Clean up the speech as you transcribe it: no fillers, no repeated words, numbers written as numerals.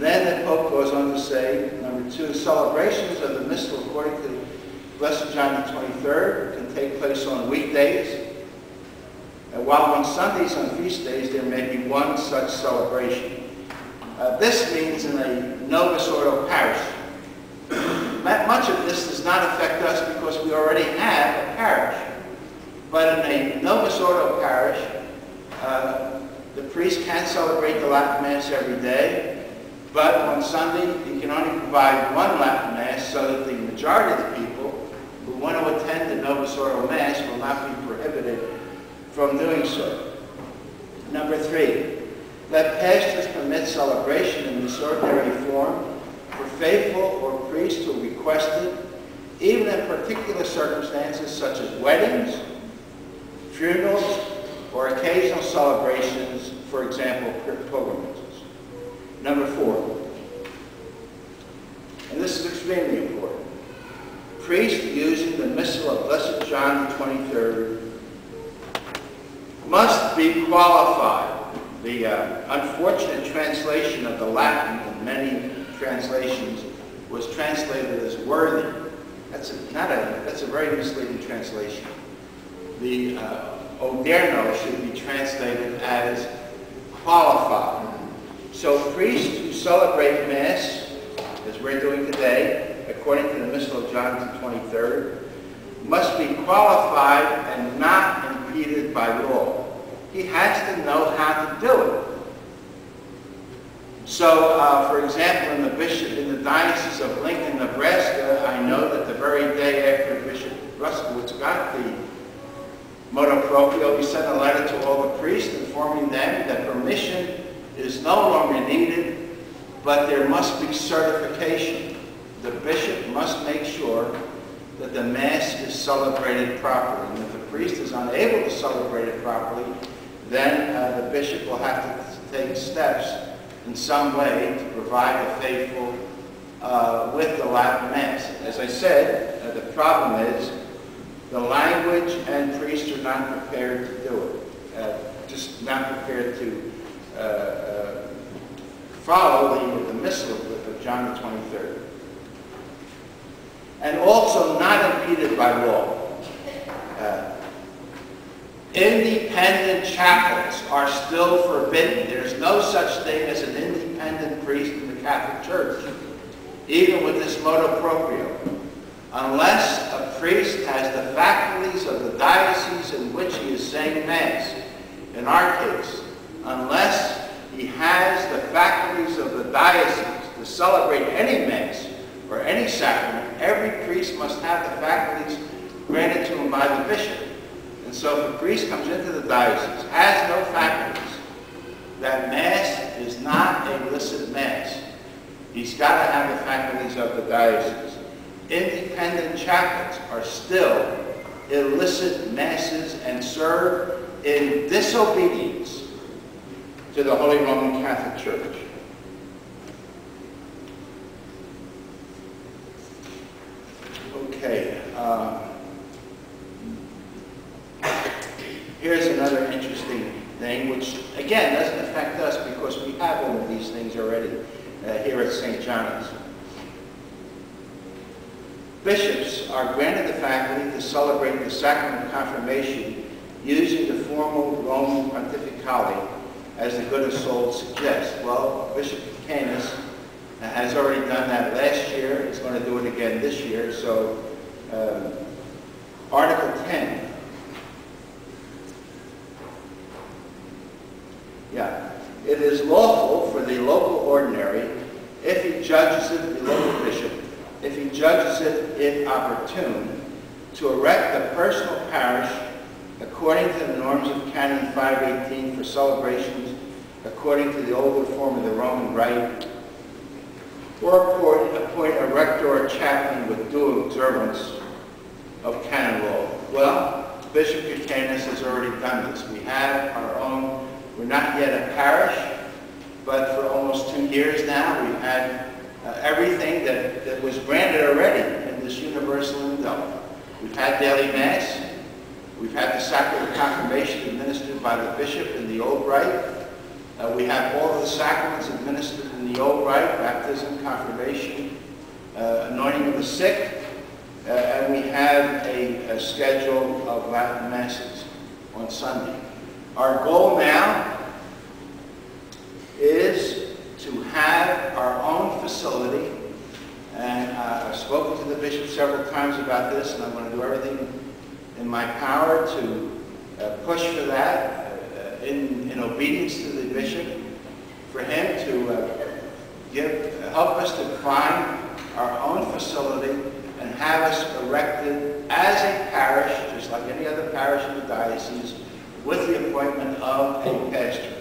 Then the Pope goes on to say, number 2, celebrations of the Missal according to Blessed John the 23rd can take place on weekdays, and while on Sundays and feast days there may be one such celebration. This means in a Novus Ordo parish. Much of this does not affect us because we already have a parish. But in a Novus Ordo parish, the priest can celebrate the Latin Mass every day, but on Sunday he can only provide one Latin Mass so that the majority of the people who want to attend the Novus Ordo Mass will not be prohibited from doing so. Number 3, let pastors permit celebration in this ordinary form for faithful or priests who request it, even in particular circumstances such as weddings, funerals, or occasional celebrations, for example, pilgrimages. Number 4, and this is extremely important, priests using the Missal of Blessed John the 23rd must be qualified. The unfortunate translation of the Latin in many translations was translated as worthy. That's a very misleading translation. The Odierno should be translated as qualified. So priests who celebrate Mass, as we're doing today, according to the Missal of John the 23rd, must be qualified and not impeded by law. He has to know how to do it. So, for example, in the Diocese of Lincoln, Nebraska, I know that the very day after Bishop Ruskowitz got the motu proprio, he sent a letter to all the priests informing them that permission is no longer needed, but there must be certification. The bishop must make sure that the Mass is celebrated properly. And if the priest is unable to celebrate it properly, then the bishop will have to take steps in some way to provide the faithful with the Latin Mass. As I said, the problem is the language and priests are not prepared to do it, just not prepared to follow the Missal of John the 23rd. And also not impeded by law. Independent chapels are still forbidden. There's no such thing as an independent priest in the Catholic Church, even with this motu proprio, unless a priest has the faculties of the diocese in which he is saying Mass. In our case, unless he has the faculties of the diocese to celebrate any Mass or any sacrament, every priest must have the faculties granted to him by the bishop. And so if a priest comes into the diocese, has no faculties, that Mass is not a licit Mass. He's got to have the faculties of the diocese. Independent chapels are still illicit Masses and serve in disobedience to the Holy Roman Catholic Church. Okay. Here's another interesting thing, which again doesn't affect us because we have all of these things already here at St. John's. Bishops are granted the faculty to celebrate the sacrament of confirmation using the formal Roman pontificale, as the Good of Souls suggests. Well, Bishop Canis has already done that last year. He's going to do it again this year. So, Article 10. Yeah. It is lawful for the local ordinary, if he judges it, the local bishop, if he judges it inopportune, to erect a personal parish according to the norms of Canon 518 for celebrations according to the older form of the Roman Rite, or appoint a rector or chaplain with due observance of canon law. Well, Bishop Buchanan has already done this. We have our own, we're not yet a parish, but for almost 2 years now we've had everything that was granted already in this universal indulgence. We've had daily Mass, we've had the sacrament of confirmation administered by the bishop in the old rite, We have all of the sacraments administered in the old rite: baptism, confirmation, anointing of the sick, and we have a schedule of Latin Masses on Sunday. Our goal now is to have our own facility, and I've spoken to the bishop several times about this, and I'm going to do everything in my power to push for that in obedience to the bishop, for him to help us to find our own facility and have us erected as a parish, just like any other parish in the diocese, with the appointment of a pastor.